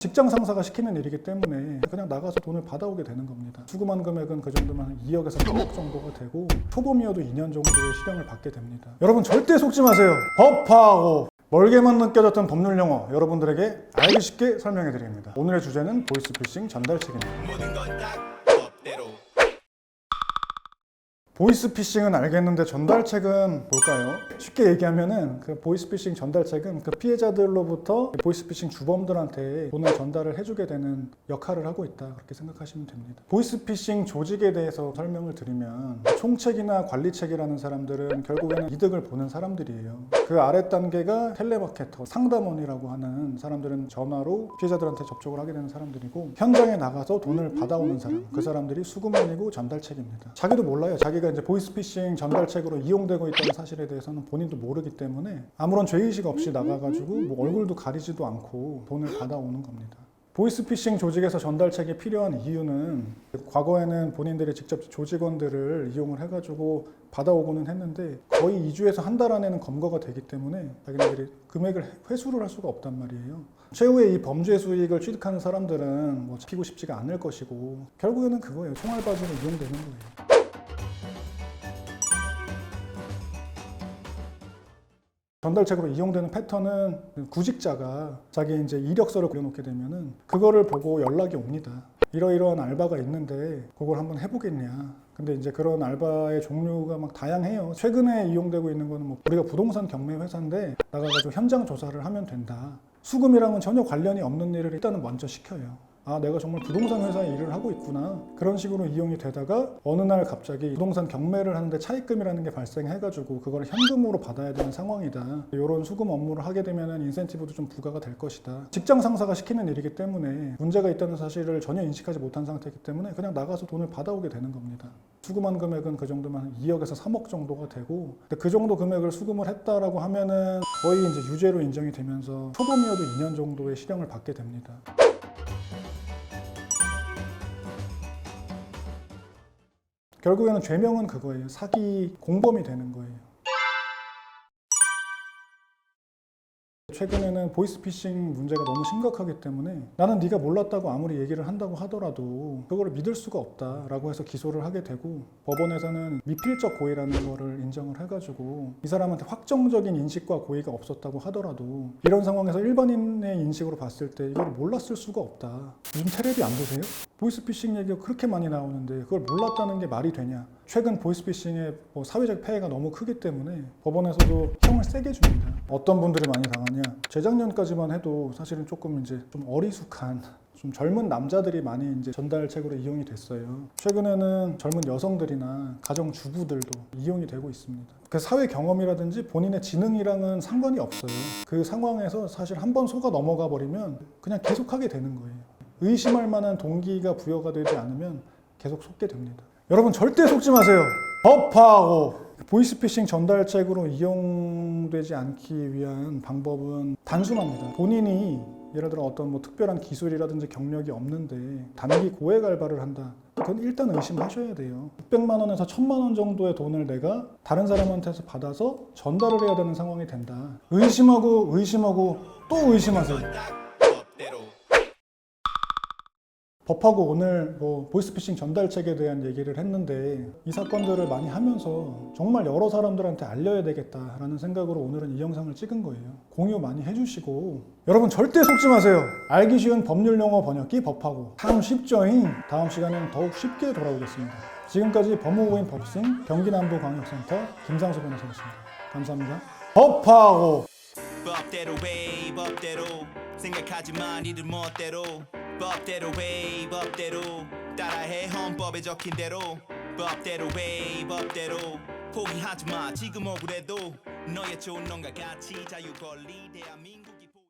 직장 상사가 시키는 일이기 때문에 그냥 나가서 돈을 받아오게 되는 겁니다. 수금한 금액은 그 정도면 2억에서 3억 정도가 되고 초범이어도 2년 정도의 실형을 받게 됩니다. 여러분 절대 속지 마세요. 법하고 멀게만 느껴졌던 법률 용어 여러분들에게 알기 쉽게 설명해 드립니다. 오늘의 주제는 보이스피싱 전달책입니다. 보이스피싱은 알겠는데 전달책은 뭘까요? 쉽게 얘기하면은 그 보이스피싱 전달책은 그 피해자들로부터 보이스피싱 주범들한테 돈을 전달을 해주게 되는 역할을 하고 있다, 그렇게 생각하시면 됩니다. 보이스피싱 조직에 대해서 설명을 드리면 총책이나 관리책이라는 사람들은 결국에는 이득을 보는 사람들이에요. 그 아래 단계가 텔레마케터, 상담원이라고 하는 사람들은 전화로 피해자들한테 접촉을 하게 되는 사람들이고, 현장에 나가서 돈을 받아오는 사람, 그 사람들이 수금원이고 전달책입니다. 자기도 몰라요. 자기가 이제 보이스피싱 전달책으로 이용되고 있다는 사실에 대해서는 본인도 모르기 때문에 아무런 죄의식 없이 나가가지고 뭐 얼굴도 가리지도 않고 돈을 받아오는 겁니다. 보이스피싱 조직에서 전달책이 필요한 이유는 과거에는 본인들이 직접 조직원들을 이용을 해가지고 받아오고는 했는데 거의 2주에서 한 달 안에는 검거가 되기 때문에 자기네들이 금액을 회수를 할 수가 없단 말이에요. 최후의 이 범죄 수익을 취득하는 사람들은 뭐 잡히고 싶지가 않을 것이고, 결국에는 그거예요. 총알바지로 이용되는 거예요. 전달책으로 이용되는 패턴은 구직자가 자기 이제 이력서를 그려놓게 되면은 그거를 보고 연락이 옵니다. 이러이러한 알바가 있는데 그걸 한번 해보겠냐. 근데 이제 그런 알바의 종류가 막 다양해요. 최근에 이용되고 있는 거는 뭐 우리가 부동산 경매 회사인데 나가가지고 현장 조사를 하면 된다. 수금이랑은 전혀 관련이 없는 일을 일단은 먼저 시켜요. 아, 내가 정말 부동산 회사에 일을 하고 있구나. 그런 식으로 이용이 되다가 어느 날 갑자기 부동산 경매를 하는데 차입금이라는 게 발생해가지고 그걸 현금으로 받아야 되는 상황이다. 이런 수금 업무를 하게 되면 인센티브도 좀 부과가 될 것이다. 직장 상사가 시키는 일이기 때문에 문제가 있다는 사실을 전혀 인식하지 못한 상태이기 때문에 그냥 나가서 돈을 받아오게 되는 겁니다. 수금한 금액은 그 정도면 2억에서 3억 정도가 되고, 근데 그 정도 금액을 수금을 했다라고 하면은 거의 이제 유죄로 인정이 되면서 초범이어도 2년 정도의 실형을 받게 됩니다. 결국에는 죄명은 그거예요. 사기 공범이 되는 거예요. 최근에는 보이스피싱 문제가 너무 심각하기 때문에 나는 네가 몰랐다고 아무리 얘기를 한다고 하더라도 그거를 믿을 수가 없다라고 해서 기소를 하게 되고, 법원에서는 미필적 고의라는 거를 인정을 해가지고 이 사람한테 확정적인 인식과 고의가 없었다고 하더라도 이런 상황에서 일반인의 인식으로 봤을 때 이걸 몰랐을 수가 없다. 요즘 텔레비 안 보세요? 보이스피싱 얘기가 그렇게 많이 나오는데 그걸 몰랐다는 게 말이 되냐. 최근 보이스피싱의 사회적 폐해가 너무 크기 때문에 법원에서도 형을 세게 줍니다. 어떤 분들이 많이 당하냐. 재작년까지만 해도 사실은 조금 이제 좀 어리숙한 좀 젊은 남자들이 많이 이제 전달책으로 이용이 됐어요. 최근에는 젊은 여성들이나 가정주부들도 이용이 되고 있습니다. 그 사회 경험이라든지 본인의 지능이랑은 상관이 없어요. 그 상황에서 사실 한번 속아 넘어가 버리면 그냥 계속하게 되는 거예요. 의심할 만한 동기가 부여가 되지 않으면 계속 속게 됩니다. 여러분 절대 속지 마세요. 법하고 보이스피싱 전달책으로 이용되지 않기 위한 방법은 단순합니다. 본인이 예를 들어 어떤 뭐 특별한 기술이라든지 경력이 없는데 단기 고액 알바를 한다. 그건 일단 의심하셔야 돼요. 600만 원에서 1000만 원 정도의 돈을 내가 다른 사람한테서 받아서 전달을 해야 되는 상황이 된다. 의심하고 또 의심하세요. 법하고 오늘 보이스피싱 전달책에 대한 얘기를 했는데 이 사건들을 많이 하면서 정말 여러 사람들한테 알려야 되겠다라는 생각으로 오늘은 이 영상을 찍은 거예요. 공유 많이 해주시고, 여러분 절대 속지 마세요. 알기 쉬운 법률 용어 번역기 법하고 참 쉽죠잉. 다음 시간엔 더욱 쉽게 돌아오겠습니다. 지금까지 법무부인 법싱 경기남부광역센터 김상수 변호사였습니다. 감사합니다. 법하고 법대로 왜 법대로 생각하지만 이들 멋대로 법대로 왜 법대로 따라해 헌법에 적힌 대로 법대로 왜 법대로 포기하지마 지금 억울해도 너의 좋은 놈과 같이 자유 권리 대한민국